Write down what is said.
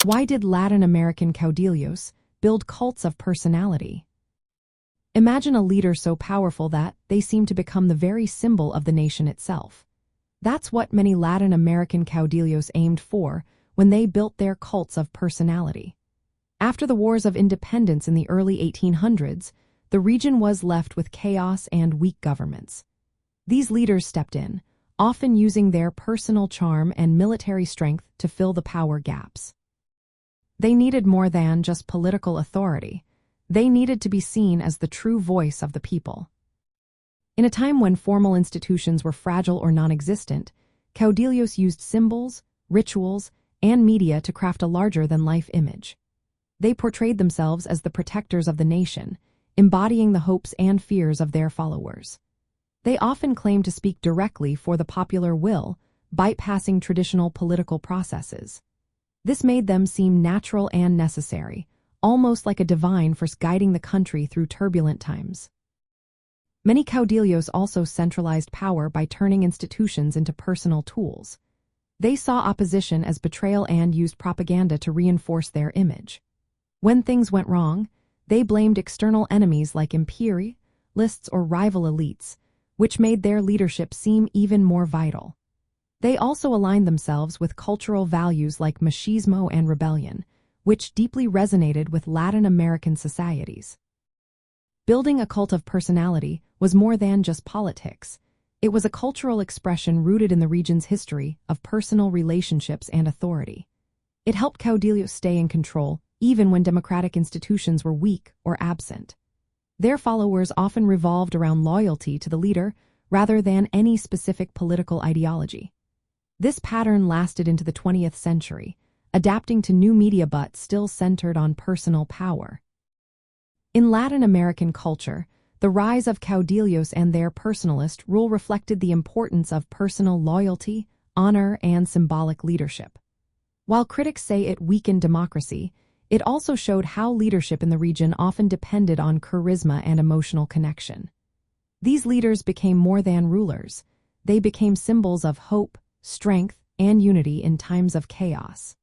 Why did Latin American caudillos build cults of personality? Imagine a leader so powerful that they seem to become the very symbol of the nation itself. That's what many Latin American caudillos aimed for when they built their cults of personality. After the wars of independence in the early 1800s, the region was left with chaos and weak governments. These leaders stepped in, often using their personal charm and military strength to fill the power gaps. They needed more than just political authority. They needed to be seen as the true voice of the people. In a time when formal institutions were fragile or non-existent, caudillos used symbols, rituals, and media to craft a larger-than-life image. They portrayed themselves as the protectors of the nation, embodying the hopes and fears of their followers. They often claimed to speak directly for the popular will, bypassing traditional political processes. This made them seem natural and necessary, almost like a divine force guiding the country through turbulent times. Many caudillos also centralized power by turning institutions into personal tools. They saw opposition as betrayal and used propaganda to reinforce their image. When things went wrong, they blamed external enemies like imperialists or rival elites, which made their leadership seem even more vital. They also aligned themselves with cultural values like machismo and rebellion, which deeply resonated with Latin American societies. Building a cult of personality was more than just politics. It was a cultural expression rooted in the region's history of personal relationships and authority. It helped caudillos stay in control, even when democratic institutions were weak or absent. Their followers often revolved around loyalty to the leader rather than any specific political ideology. This pattern lasted into the 20th century, adapting to new media but still centered on personal power. In Latin American culture, the rise of caudillos and their personalist rule reflected the importance of personal loyalty, honor, and symbolic leadership. While critics say it weakened democracy, it also showed how leadership in the region often depended on charisma and emotional connection. These leaders became more than rulers. They became symbols of hope, strength, and unity in times of chaos.